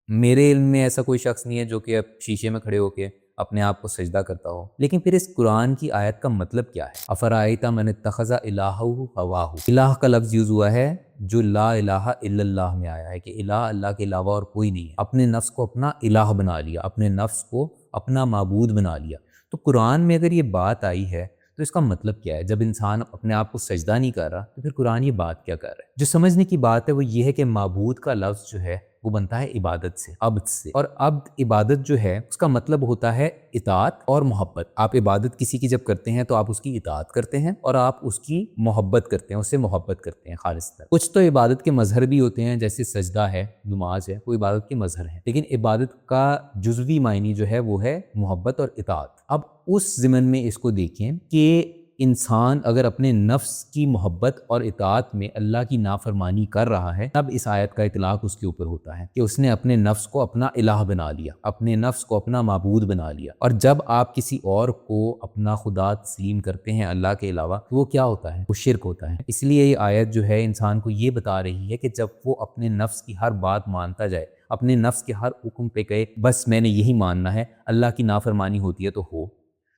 میرے علم میں ایسا کوئی شخص نہیں ہے جو کہ اب شیشے میں کھڑے ہو کے اپنے آپ کو سجدہ کرتا ہو۔ لیکن پھر اس قرآن کی آیت کا مطلب کیا ہے؟ افرأیت من اتخذ الہہ ہواہ، الہ کا لفظ یوز ہوا ہے جو لا الہ الا اللہ میں آیا ہے، کہ الہ اللہ کے علاوہ اور کوئی نہیں ہے۔ اپنے نفس کو اپنا الہ بنا لیا، اپنے نفس کو اپنا معبود بنا لیا۔ تو قرآن میں اگر یہ بات آئی ہے تو اس کا مطلب کیا ہے؟ جب انسان اپنے آپ کو سجدہ نہیں کر رہا تو پھر قرآن یہ بات کیا کر رہا ہے؟ جو سمجھنے کی بات ہے وہ یہ ہے کہ معبود کا لفظ جو ہے وہ بنتا ہے عبادت سے، عبد سے، اور عبد عبادت جو ہے اس کا مطلب ہوتا ہے اطاعت اور محبت۔ آپ عبادت کسی کی جب کرتے ہیں تو آپ اس کی اطاعت کرتے ہیں اور آپ اس کی محبت کرتے ہیں، اس سے محبت کرتے ہیں خالصتاً۔ کچھ تو عبادت کے مظہر بھی ہوتے ہیں، جیسے سجدہ ہے، نماز ہے، وہ عبادت کے مظہر ہیں، لیکن عبادت کا جزوی معنی جو ہے وہ ہے محبت اور اطاعت۔ اب اس ضمن میں اس کو دیکھیں کہ انسان اگر اپنے نفس کی محبت اور اطاعت میں اللہ کی نافرمانی کر رہا ہے، تب اس آیت کا اطلاق اس کے اوپر ہوتا ہے کہ اس نے اپنے نفس کو اپنا الہ بنا لیا، اپنے نفس کو اپنا معبود بنا لیا۔ اور جب آپ کسی اور کو اپنا خدا تسلیم کرتے ہیں اللہ کے علاوہ، تو وہ کیا ہوتا ہے؟ وہ شرک ہوتا ہے۔ اس لیے یہ آیت جو ہے انسان کو یہ بتا رہی ہے کہ جب وہ اپنے نفس کی ہر بات مانتا جائے، اپنے نفس کے ہر حکم پہ کہے بس میں نے یہی ماننا ہے، اللہ کی نافرمانی ہوتی ہے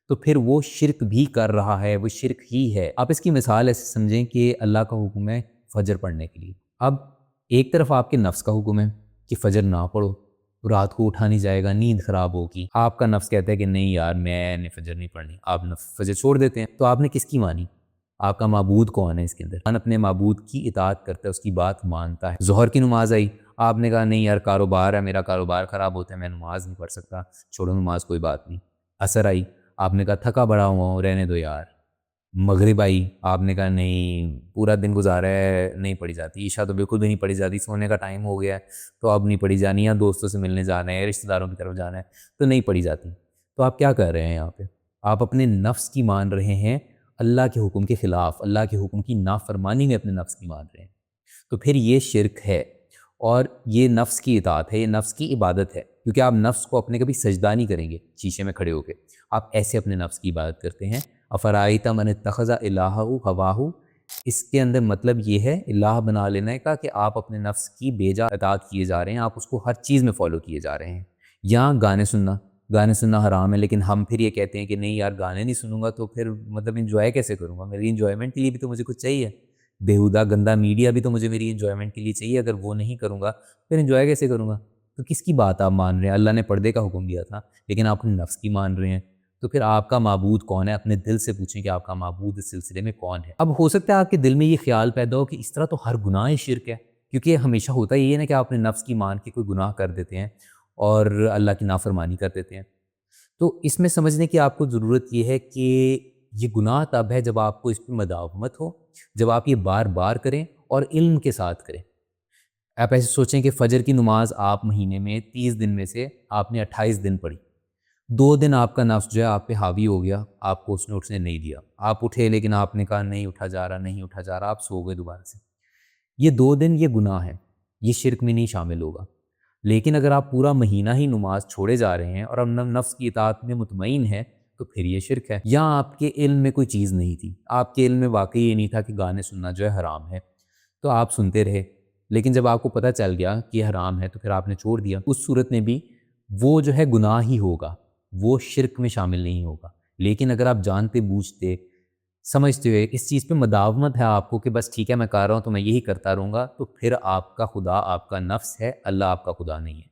تو پھر وہ شرک بھی کر رہا ہے، وہ شرک ہی ہے۔ آپ اس کی مثال ایسے سمجھیں کہ اللہ کا حکم ہے فجر پڑھنے کے لیے۔ اب ایک طرف آپ کے نفس کا حکم ہے کہ فجر نہ پڑھو، رات کو اٹھا نہیں جائے گا، نیند خراب ہوگی۔ آپ کا نفس کہتا ہے کہ نہیں یار میں نے فجر نہیں پڑھنی، آپ فجر چھوڑ دیتے ہیں۔ تو آپ نے کس کی مانی؟ آپ کا معبود کون ہے اس کے اندر؟ من اپنے معبود کی اطاعت کرتا ہے، اس کی بات مانتا ہے۔ ظہر کی نماز آئی، آپ نے کہا نہیں یار کاروبار ہے، میرا کاروبار خراب ہوتا ہے، میں نماز نہیں پڑھ سکتا، چھوڑو نماز، کوئی بات نہیں۔ عصر آئی، آپ نے کہا تھکا بڑا ہوا ہوں، رہنے دو یار۔ مغرب آئی، آپ نے کہا نہیں پورا دن گزارا ہے، نہیں پڑھی جاتی، عشاء تو بالکل بھی نہیں پڑھی جاتی، سونے کا ٹائم ہو گیا ہے تو اب نہیں پڑھی جانی، یا دوستوں سے ملنے جانا ہے، رشتہ داروں کی طرف جانا ہے تو نہیں پڑھی جاتی۔ تو آپ کیا کر رہے ہیں یہاں پہ؟ آپ اپنے نفس کی مان رہے ہیں، اللہ کے حکم کے خلاف، اللہ کے حکم کی نافرمانی میں اپنے نفس کی مان رہے ہیں۔ تو پھر یہ شرک ہے، اور یہ نفس کی اطاعت ہے، یہ نفس کی عبادت ہے، کیونکہ آپ نفس کو اپنے کبھی سجدہ نہیں کریں گے شیشے میں کھڑے ہو کے، آپ ایسے اپنے نفس کی عبادت کرتے ہیں۔ افرأیت من اتخذ الہہ ہواہ، اس کے اندر مطلب یہ ہے الہ بنا لینے کا کہ آپ اپنے نفس کی بے جا اطاعت کیے جا رہے ہیں، آپ اس کو ہر چیز میں فالو کیے جا رہے ہیں۔ یا گانے سننا حرام ہے، لیکن ہم پھر یہ کہتے ہیں کہ نہیں یار گانے نہیں سنوں گا تو پھر مطلب انجوائے کیسے کروں گا؟ میری انجوائمنٹ کے لیے بھی تو مجھے کچھ چاہیے، بیہودہ گندا میڈیا بھی تو مجھے میری انجوائمنٹ کے لیے چاہیے، اگر وہ نہیں کروں گا پھر انجوائے کیسے کروں گا؟ تو کس کی بات آپ مان رہے ہیں؟ اللہ نے پردے کا حکم دیا تھا لیکن آپ اپنے نفس کی مان رہے ہیں۔ تو پھر آپ کا معبود کون ہے؟ اپنے دل سے پوچھیں کہ آپ کا معبود اس سلسلے میں کون ہے۔ اب ہو سکتا ہے آپ کے دل میں یہ خیال پیدا ہو کہ اس طرح تو ہر گناہ شرک ہے، کیونکہ ہمیشہ ہوتا یہ ہے نا کہ آپ اپنے نفس کی مان کے کوئی گناہ کر دیتے ہیں اور اللہ کی نافرمانی کر دیتے ہیں۔ تو اس میں سمجھنے کی آپ کو ضرورت یہ ہے کہ یہ گناہ تب ہے جب آپ کو اس پہ مداومت ہو، جب آپ یہ بار بار کریں اور علم کے ساتھ کریں۔ آپ ایسے سوچیں کہ فجر کی نماز آپ مہینے میں 30 دن میں سے آپ نے 28 دن پڑھی، 2 دن آپ کا نفس جو ہے آپ پہ حاوی ہو گیا، آپ کو اس نے اٹھنے نہیں دیا، آپ اٹھے لیکن آپ نے کہا نہیں اٹھا جا رہا، نہیں اٹھا جا رہا، آپ سو گئے دوبارہ سے۔ یہ 2 دن یہ گناہ ہے، یہ شرک میں نہیں شامل ہوگا۔ لیکن اگر آپ پورا مہینہ ہی نماز چھوڑے جا رہے ہیں اور اب نفس کی اطاعت میں مطمئن ہے تو پھر یہ شرک ہے۔ یا آپ کے علم میں کوئی چیز نہیں تھی، آپ کے علم میں واقعی یہ نہیں تھا کہ گانے سننا جو ہے حرام ہے، تو آپ سنتے رہے، لیکن جب آپ کو پتہ چل گیا کہ یہ حرام ہے تو پھر آپ نے چھوڑ دیا، اس صورت میں بھی وہ جو ہے گناہ ہی ہوگا، وہ شرک میں شامل نہیں ہوگا۔ لیکن اگر آپ جانتے بوجھتے سمجھتے ہوئے اس چیز پہ مداومت ہے آپ کو کہ بس ٹھیک ہے میں کر رہا ہوں تو میں یہی کرتا رہوں گا، تو پھر آپ کا خدا آپ کا نفس ہے، اللہ آپ کا خدا نہیں ہے۔